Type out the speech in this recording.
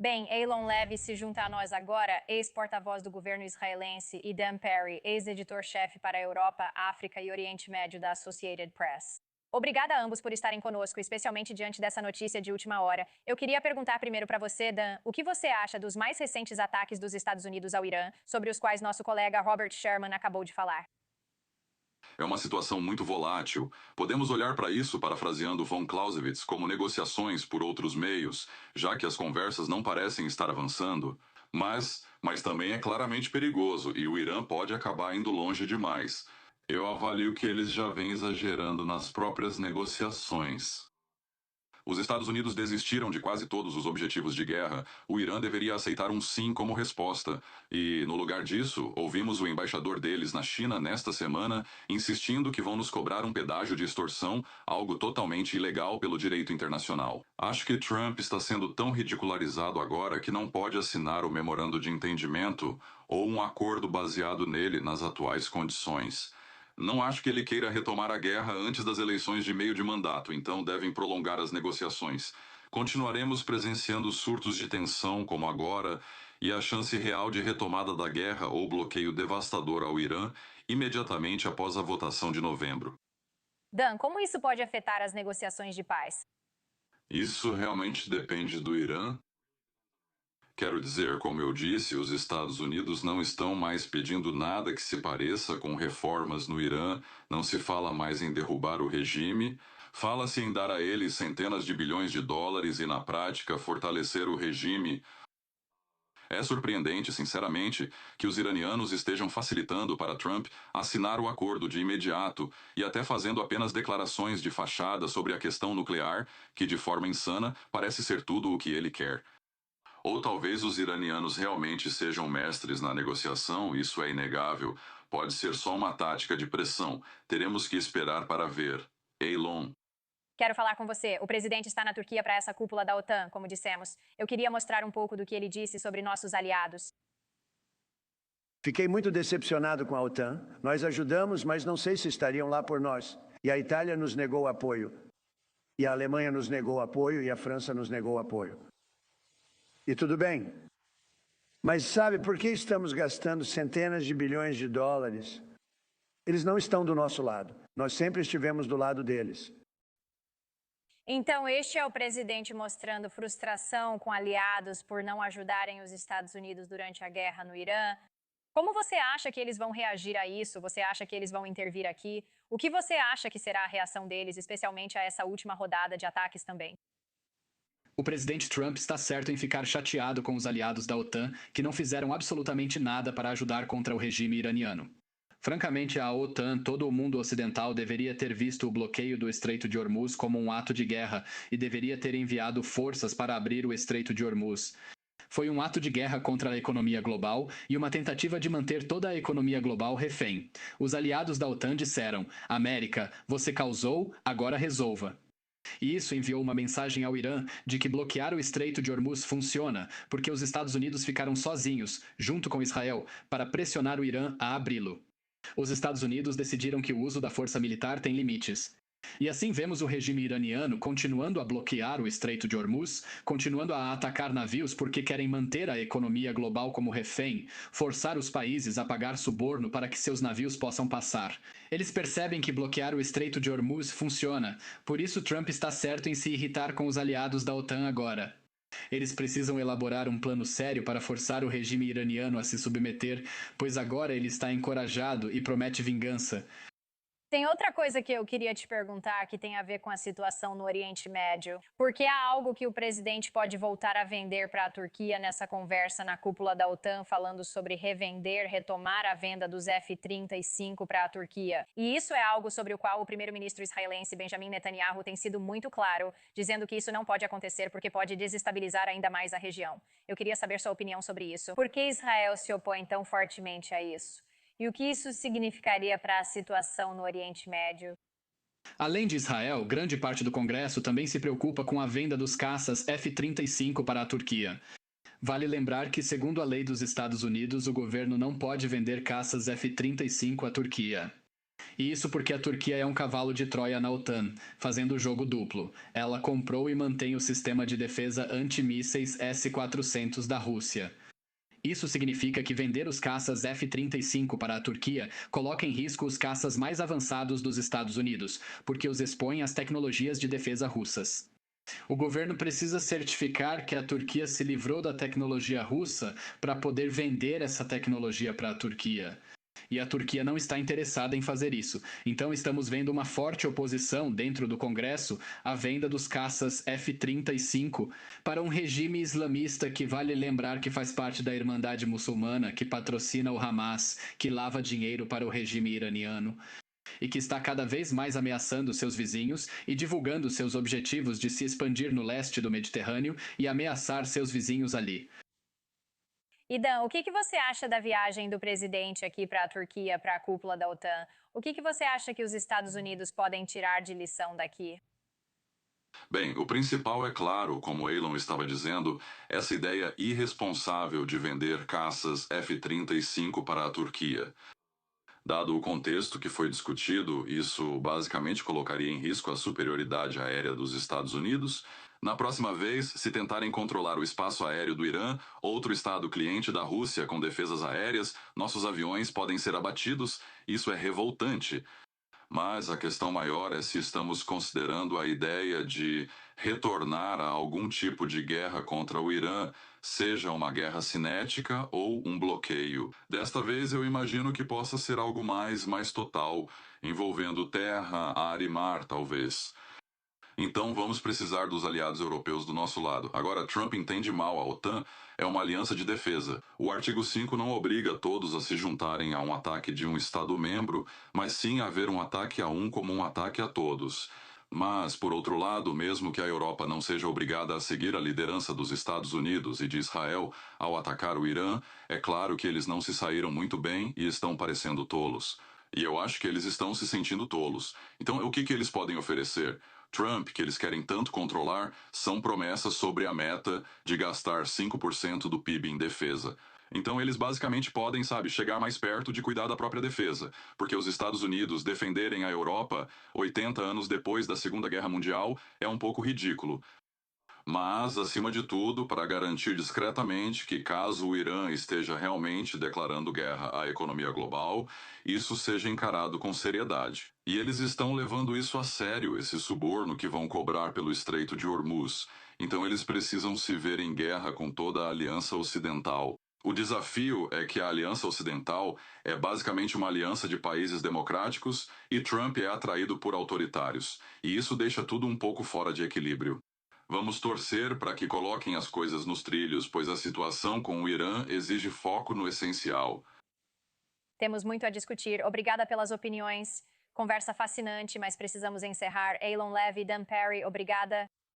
Bem, Eylon Levy se junta a nós agora, ex-porta-voz do governo israelense, e Dan Perry, ex-editor-chefe para a Europa, África e Oriente Médio da Associated Press. Obrigada a ambos por estarem conosco, especialmente diante dessa notícia de última hora. Eu queria perguntar primeiro para você, Dan, o que você acha dos mais recentes ataques dos Estados Unidos ao Irã, sobre os quais nosso colega Robert Sherman acabou de falar? É uma situação muito volátil. Podemos olhar para isso, parafraseando von Clausewitz, como negociações por outros meios, já que as conversas não parecem estar avançando. Mas também é claramente perigoso e o Irã pode acabar indo longe demais. Eu avalio que eles já vêm exagerando nas próprias negociações. Os Estados Unidos desistiram de quase todos os objetivos de guerra. O Irã deveria aceitar um sim como resposta. E, no lugar disso, ouvimos o embaixador deles na China nesta semana insistindo que vão nos cobrar um pedágio de extorsão, algo totalmente ilegal pelo direito internacional. Acho que Trump está sendo tão ridicularizado agora que não pode assinar o memorando de entendimento ou um acordo baseado nele nas atuais condições. Não acho que ele queira retomar a guerra antes das eleições de meio de mandato, então devem prolongar as negociações. Continuaremos presenciando surtos de tensão como agora e a chance real de retomada da guerra ou bloqueio devastador ao Irã imediatamente após a votação de novembro. Dan, como isso pode afetar as negociações de paz? Isso realmente depende do Irã. Quero dizer, como eu disse, os Estados Unidos não estão mais pedindo nada que se pareça com reformas no Irã, não se fala mais em derrubar o regime, fala-se em dar a eles centenas de bilhões de dólares e, na prática, fortalecer o regime. É surpreendente, sinceramente, que os iranianos estejam facilitando para Trump assinar o acordo de imediato e até fazendo apenas declarações de fachada sobre a questão nuclear, que, de forma insana, parece ser tudo o que ele quer. Ou talvez os iranianos realmente sejam mestres na negociação, isso é inegável. Pode ser só uma tática de pressão. Teremos que esperar para ver. Eylon. Quero falar com você. O presidente está na Turquia para essa cúpula da OTAN, como dissemos. Eu queria mostrar um pouco do que ele disse sobre nossos aliados. Fiquei muito decepcionado com a OTAN. Nós ajudamos, mas não sei se estariam lá por nós. E a Itália nos negou apoio. E a Alemanha nos negou apoio e a França nos negou apoio. E tudo bem. Mas sabe por que estamos gastando centenas de bilhões de dólares? Eles não estão do nosso lado. Nós sempre estivemos do lado deles. Então, este é o presidente mostrando frustração com aliados por não ajudarem os Estados Unidos durante a guerra no Irã. Como você acha que eles vão reagir a isso? Você acha que eles vão intervir aqui? O que você acha que será a reação deles, especialmente a essa última rodada de ataques também? O presidente Trump está certo em ficar chateado com os aliados da OTAN que não fizeram absolutamente nada para ajudar contra o regime iraniano. Francamente, a OTAN, todo o mundo ocidental, deveria ter visto o bloqueio do Estreito de Hormuz como um ato de guerra e deveria ter enviado forças para abrir o Estreito de Hormuz. Foi um ato de guerra contra a economia global e uma tentativa de manter toda a economia global refém. Os aliados da OTAN disseram: América, você causou, agora resolva. E isso enviou uma mensagem ao Irã de que bloquear o Estreito de Hormuz funciona, porque os Estados Unidos ficaram sozinhos, junto com Israel, para pressionar o Irã a abri-lo. Os Estados Unidos decidiram que o uso da força militar tem limites. E assim vemos o regime iraniano continuando a bloquear o Estreito de Hormuz, continuando a atacar navios porque querem manter a economia global como refém, forçar os países a pagar suborno para que seus navios possam passar. Eles percebem que bloquear o Estreito de Hormuz funciona, por isso Trump está certo em se irritar com os aliados da OTAN agora. Eles precisam elaborar um plano sério para forçar o regime iraniano a se submeter, pois agora ele está encorajado e promete vingança. Tem outra coisa que eu queria te perguntar que tem a ver com a situação no Oriente Médio. Porque há algo que o presidente pode voltar a vender para a Turquia nessa conversa na cúpula da OTAN, falando sobre revender, retomar a venda dos F-35 para a Turquia. E isso é algo sobre o qual o primeiro-ministro israelense Benjamin Netanyahu tem sido muito claro, dizendo que isso não pode acontecer porque pode desestabilizar ainda mais a região. Eu queria saber sua opinião sobre isso. Por que Israel se opõe tão fortemente a isso? E o que isso significaria para a situação no Oriente Médio? Além de Israel, grande parte do Congresso também se preocupa com a venda dos caças F-35 para a Turquia. Vale lembrar que, segundo a lei dos Estados Unidos, o governo não pode vender caças F-35 à Turquia. E isso porque a Turquia é um cavalo de Troia na OTAN, fazendo o jogo duplo. Ela comprou e mantém o sistema de defesa antimísseis S-400 da Rússia. Isso significa que vender os caças F-35 para a Turquia coloca em risco os caças mais avançados dos Estados Unidos, porque os expõe às tecnologias de defesa russas. O governo precisa certificar que a Turquia se livrou da tecnologia russa para poder vender essa tecnologia para a Turquia. E a Turquia não está interessada em fazer isso. Então estamos vendo uma forte oposição dentro do Congresso à venda dos caças F-35 para um regime islamista que vale lembrar que faz parte da Irmandade Muçulmana, que patrocina o Hamas, que lava dinheiro para o regime iraniano e que está cada vez mais ameaçando seus vizinhos e divulgando seus objetivos de se expandir no leste do Mediterrâneo e ameaçar seus vizinhos ali. E Dan, o que você acha da viagem do presidente aqui para a Turquia, para a cúpula da OTAN? O que você acha que os Estados Unidos podem tirar de lição daqui? Bem, o principal é claro, como Elon estava dizendo, essa ideia irresponsável de vender caças F-35 para a Turquia. Dado o contexto que foi discutido, isso basicamente colocaria em risco a superioridade aérea dos Estados Unidos. Na próxima vez, se tentarem controlar o espaço aéreo do Irã, outro estado cliente da Rússia com defesas aéreas, nossos aviões podem ser abatidos. Isso é revoltante. Mas a questão maior é se estamos considerando a ideia de retornar a algum tipo de guerra contra o Irã, seja uma guerra cinética ou um bloqueio. Desta vez eu imagino que possa ser algo mais total, envolvendo terra, ar e mar, talvez. Então vamos precisar dos aliados europeus do nosso lado. Agora, Trump entende mal a OTAN, é uma aliança de defesa. O artigo 5 não obriga todos a se juntarem a um ataque de um Estado-membro, mas sim a haver um ataque a um como um ataque a todos. Mas, por outro lado, mesmo que a Europa não seja obrigada a seguir a liderança dos Estados Unidos e de Israel ao atacar o Irã, é claro que eles não se saíram muito bem e estão parecendo tolos. E eu acho que eles estão se sentindo tolos. Então, o que eles podem oferecer? Trump, que eles querem tanto controlar, são promessas sobre a meta de gastar 5% do PIB em defesa. Então eles basicamente podem, chegar mais perto de cuidar da própria defesa, porque os Estados Unidos defenderem a Europa 80 anos depois da Segunda Guerra Mundial é um pouco ridículo. Mas, acima de tudo, para garantir discretamente que, caso o Irã esteja realmente declarando guerra à economia global, isso seja encarado com seriedade. E eles estão levando isso a sério, esse suborno que vão cobrar pelo Estreito de Hormuz. Então, eles precisam se ver em guerra com toda a Aliança Ocidental. O desafio é que a Aliança Ocidental é basicamente uma aliança de países democráticos e Trump é atraído por autoritários. E isso deixa tudo um pouco fora de equilíbrio. Vamos torcer para que coloquem as coisas nos trilhos, pois a situação com o Irã exige foco no essencial. Temos muito a discutir. Obrigada pelas opiniões. Conversa fascinante, mas precisamos encerrar. Elon Levy, Dan Perry, obrigada.